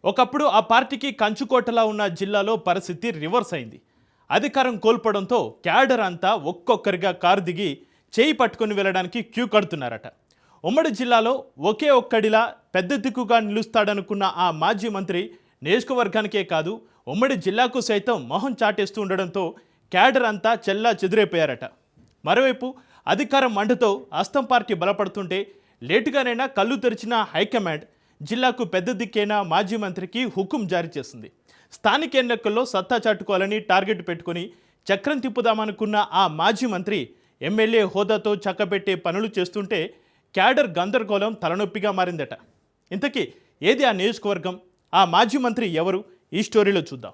ఒకప్పుడు ఆ పార్టీకి కంచుకోటలా ఉన్న జిల్లాలో పరిస్థితి రివర్స్ అయింది. అధికారం కోల్పోవడంతో క్యాడర్ అంతా ఒక్కొక్కరిగా కారు దిగి చేయి పట్టుకుని వెళ్ళడానికి క్యూ కడుతున్నారట. ఉమ్మడి జిల్లాలో ఒకే ఒక్కడిలా పెద్ద దిక్కుగా నిలుస్తాడనుకున్న ఆ మాజీ మంత్రి నియోజకవర్గానికే కాదు ఉమ్మడి జిల్లాకు సైతం మొహం చాటేస్తూ ఉండడంతో క్యాడర్ అంతా చెల్లా చెదిరైపోయారట. మరోవైపు అధికారం మంటతో అస్తం పార్టీ బలపడుతుంటే లేటుగానైనా కళ్ళు తెరిచిన హైకమాండ్ జిల్లాకు పెద్ద దిక్కైన మాజీ మంత్రికి హుకుం జారీ చేసింది. స్థానిక ఎన్నికల్లో సత్తా చాటుకోవాలని టార్గెట్ పెట్టుకుని చక్రం తిప్పుదామనుకున్న ఆ మాజీ మంత్రి ఎమ్మెల్యే హోదాతో చక్కబెట్టే పనులు చేస్తుంటే క్యాడర్ గందరగోళం తలనొప్పిగా మారిందట. ఇంతకీ ఏది ఆ నియోజకవర్గం, ఆ మాజీ మంత్రి ఎవరు, ఈ స్టోరీలో చూద్దాం.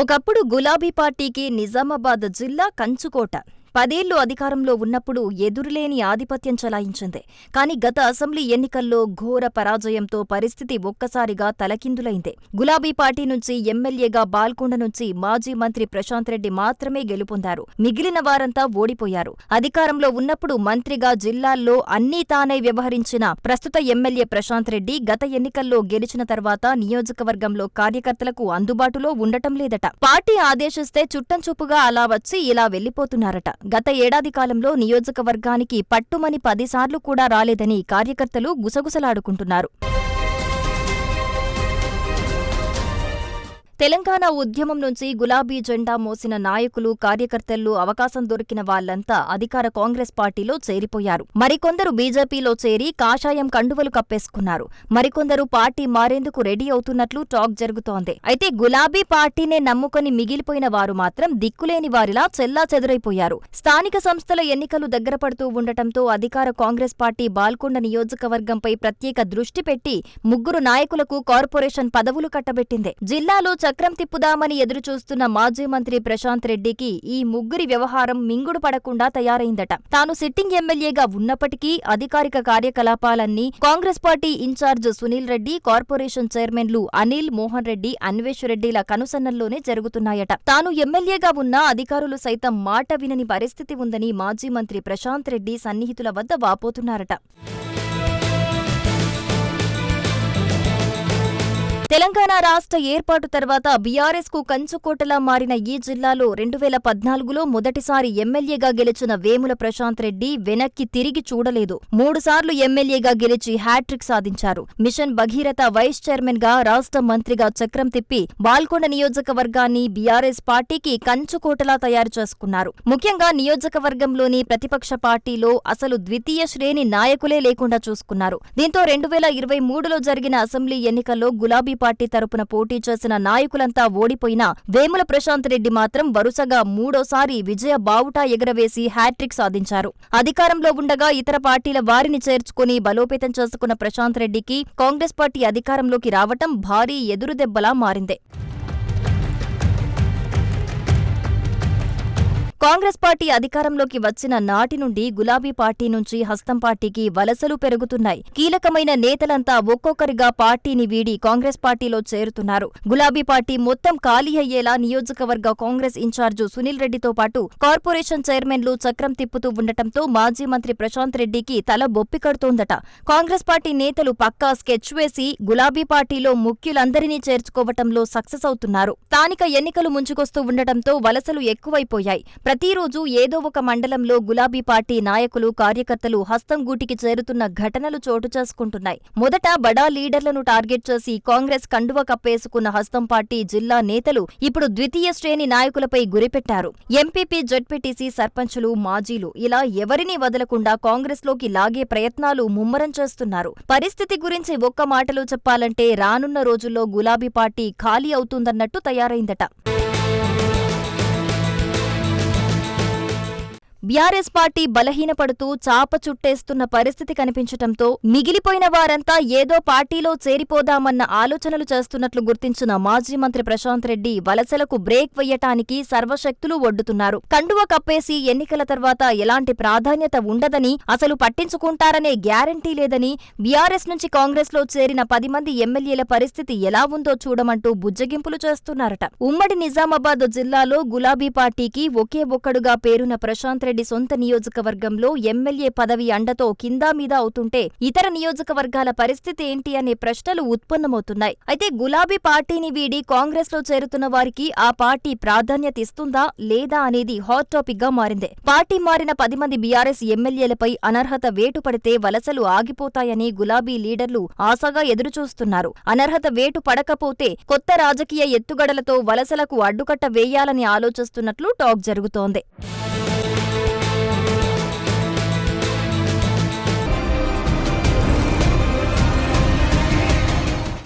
ఒకప్పుడు గులాబీ పార్టీకి నిజామాబాద్ జిల్లా కంచుకోట. 10 ఏళ్లు అధికారంలో ఉన్నప్పుడు ఎదురులేని ఆధిపత్యం చెలాయించింది. కానీ గత అసెంబ్లీ ఎన్నికల్లో ఘోర పరాజయంతో పరిస్థితి ఒక్కసారిగా తలకిందులైంది. గులాబీ పార్టీ నుంచి ఎమ్మెల్యేగా బాల్కొండ నుంచి మాజీ మంత్రి ప్రశాంత్ రెడ్డి మాత్రమే గెలుపొందారు. మిగిలిన వారంతా ఓడిపోయారు. అధికారంలో ఉన్నప్పుడు మంత్రిగా జిల్లాల్లో అన్నీ తానే వ్యవహరించిన ప్రస్తుత ఎమ్మెల్యే ప్రశాంత్ రెడ్డి గత ఎన్నికల్లో గెలిచిన తర్వాత నియోజకవర్గంలో కార్యకర్తలకు అందుబాటులో ఉండటం లేదట. పార్టీ ఆదేశిస్తే చుట్టంచూపుగా అలా వచ్చి ఇలా వెళ్లిపోతున్నారట. గత ఏడాది కాలంలో నియోజకవర్గానికి పట్టుమని 10 సార్లు కూడా రాలేదని కార్యకర్తలు గుసగుసలాడుకుంటున్నారు. తెలంగాణ ఉద్యమం నుంచి గులాబీ జెండా మోసిన నాయకులు, కార్యకర్తలు అవకాశం దొరికిన వాళ్లంతా అధికార కాంగ్రెస్ పార్టీలో చేరిపోయారు. మరికొందరు బీజేపీలో చేరి కాషాయం కండువలు కప్పేసుకున్నారు. మరికొందరు పార్టీ మారేందుకు రెడీ అవుతున్నట్లు టాక్ జరుగుతోంది. అయితే గులాబీ పార్టీనే నమ్ముకొని మిగిలిపోయిన వారు మాత్రం దిక్కులేని వారిలా చెల్లాచెదురైపోయారు. స్థానిక సంస్థల ఎన్నికలు దగ్గర పడుతూ ఉండటంతో అధికార కాంగ్రెస్ పార్టీ బాల్కొండ నియోజకవర్గంపై ప్రత్యేక దృష్టి పెట్టి 3 నాయకులకు కార్పొరేషన్ పదవులు కట్టబెట్టింది. జిల్లాలో చక్రం తిప్పుదామని ఎదురుచూస్తున్న మాజీ మంత్రి ప్రశాంత్ రెడ్డికి ఈ 3 వ్యవహారం మింగుడు పడకుండా తయారైందట. తాను సిట్టింగ్ ఎమ్మెల్యేగా ఉన్నప్పటికీ అధికారిక కార్యకలాపాలన్నీ Congress party incharge Sunil Reddy, corporation చైర్మన్లు అనిల్, మోహన్ రెడ్డి, అన్వేష్ రెడ్డిల కనుసన్నల్లోనే జరుగుతున్నాయట. తాను ఎమ్మెల్యేగా ఉన్నా అధికారులు సైతం మాట వినని పరిస్థితి ఉందని మాజీ మంత్రి ప్రశాంత్ రెడ్డి సన్నిహితుల వద్ద వాపోతున్నారట. తెలంగాణ రాష్ట్ర ఏర్పాటు తర్వాత బీఆర్ఎస్ కు కంచుకోటలా మారిన ఈ జిల్లాలో 2014లో మొదటిసారి ఎమ్మెల్యేగా గెలిచిన వేముల ప్రశాంత్ రెడ్డి వెనక్కి తిరిగి చూడలేదు. 3 సార్లు ఎమ్మెల్యేగా గెలిచి హ్యాట్రిక్ సాధించారు. మిషన్ భగీరథ వైస్ చైర్మన్ గా, రాష్ట్ర మంత్రిగా చక్రం తిప్పి బాల్కొండ నియోజకవర్గాన్ని బీఆర్ఎస్ పార్టీకి కంచుకోటలా తయారు చేసుకున్నారు. ముఖ్యంగా నియోజకవర్గంలోని ప్రతిపక్ష పార్టీలో అసలు ద్వితీయ శ్రేణి నాయకులే లేకుండా చూసుకున్నారు. దీంతో 2023లో జరిగిన అసెంబ్లీ ఎన్నికల్లో గులాబీ పార్టీ తరపున పోటీ చేసిన నాయకులంతా ఓడిపోయినా వేముల ప్రశాంత్ రెడ్డి మాత్రం వరుసగా 3వ విజయ బావుటా ఎగరవేసి హ్యాట్రిక్ సాధించారు. అధికారంలో ఉండగా ఇతర పార్టీల వారిని చేర్చుకుని బలోపేతం చేసుకున్న ప్రశాంత్ రెడ్డికి కాంగ్రెస్ పార్టీ అధికారంలోకి రావటం భారీ ఎదురుదెబ్బలా మారింది. కాంగ్రెస్ పార్టీ అధికారంలోకి వచ్చిన నాటి నుండి గులాబీ పార్టీ నుంచి హస్తం పార్టీకి వలసలు పెరుగుతున్నాయి. కీలకమైన నేతలంతా ఒక్కొక్కరిగా పార్టీని వీడి కాంగ్రెస్ పార్టీలో చేరుతున్నారు. గులాబీ పార్టీ మొత్తం ఖాళీ అయ్యేలా నియోజకవర్గ కాంగ్రెస్ ఇన్ఛార్జు సునీల్ రెడ్డితో పాటు కార్పొరేషన్ చైర్మన్లు చక్రం తిప్పుతూ ఉండటంతో మాజీ మంత్రి ప్రశాంత్ రెడ్డికి తల బొప్పి కడుతోందట. కాంగ్రెస్ పార్టీ నేతలు పక్కా స్కెచ్ వేసి గులాబీ పార్టీలో ముఖ్యులందరినీ చేర్చుకోవటంలో సక్సెస్ అవుతున్నారు. స్థానిక ఎన్నికలు ముంచుకొస్తూ ఉండటంతో వలసలు ఎక్కువైపోయాయి. ప్రతిరోజు ఏదో ఒక మండలంలో గులాబీ పార్టీ నాయకులు, కార్యకర్తలు హస్తం గూటికి చేరుతున్న ఘటనలు చోటు చేసుకుంటున్నాయి. మొదట బడా లీడర్లను టార్గెట్ చేసి కాంగ్రెస్ కండువ కప్పేసుకున్న హస్తం పార్టీ జిల్లా నేతలు ఇప్పుడు ద్వితీయ శ్రేణి నాయకులపై గురిపెట్టారు. ఎంపీపీ, జడ్పీటీసీ, సర్పంచులు, మాజీలు ఇలా ఎవరినీ వదలకుండా కాంగ్రెస్లోకి లాగే ప్రయత్నాలు ముమ్మరం చేస్తున్నారు. పరిస్థితి గురించి ఒక్క మాటలో చెప్పాలంటే రానున్న రోజుల్లో గులాబీ పార్టీ ఖాళీ అవుతుందన్నట్టు తయారైందట. బీఆర్ఎస్ పార్టీ బలహీనపడుతూ చాప చుట్టేస్తున్న పరిస్థితి కనిపించటంతో మిగిలిపోయిన వారంతా ఏదో పార్టీలో చేరిపోదామన్న ఆలోచనలు చేస్తున్నట్లు గుర్తించిన మాజీ మంత్రి ప్రశాంత్ రెడ్డి వలసలకు బ్రేక్ వెయ్యటానికి సర్వశక్తులు ఒడ్డుతున్నారు. కండువ కప్పేసి ఎన్నికల తర్వాత ఎలాంటి ప్రాధాన్యత ఉండదని, అసలు పట్టించుకుంటారనే గ్యారంటీ లేదని, బీఆర్ఎస్ నుంచి కాంగ్రెస్లో చేరిన 10 మంది ఎమ్మెల్యేల పరిస్థితి ఎలా ఉందో చూడమంటూ బుజ్జగింపులు చేస్తున్నారట. ఉమ్మడి నిజామాబాద్ జిల్లాలో గులాబీ పార్టీకి ఒకే ఒక్కడుగా పేరున్న ప్రశాంత్ రెడ్డి సొంత నియోజకవర్గంలో ఎమ్మెల్యే పదవి అండతో కిందామీద అవుతుంటే ఇతర నియోజకవర్గాల పరిస్థితి ఏంటి అనే ప్రశ్నలు ఉత్పన్నమవుతున్నాయి. అయితే గులాబీ పార్టీని వీడి కాంగ్రెస్ లో చేరుతున్న వారికి ఆ పార్టీ ప్రాధాన్యత ఇస్తుందా లేదా అనేది హాట్ టాపిక్ గా మారింది. పార్టీ మారిన 10 మంది బీఆర్ఎస్ ఎమ్మెల్యేలపై అనర్హత వేటు పడితే వలసలు ఆగిపోతాయని గులాబీ లీడర్లు ఆశగా ఎదురుచూస్తున్నారు. అనర్హత వేటు పడకపోతే కొత్త రాజకీయ ఎత్తుగడలతో వలసలకు అడ్డుకట్ట వేయాలని ఆలోచిస్తున్నట్లు టాక్ జరుగుతోంది.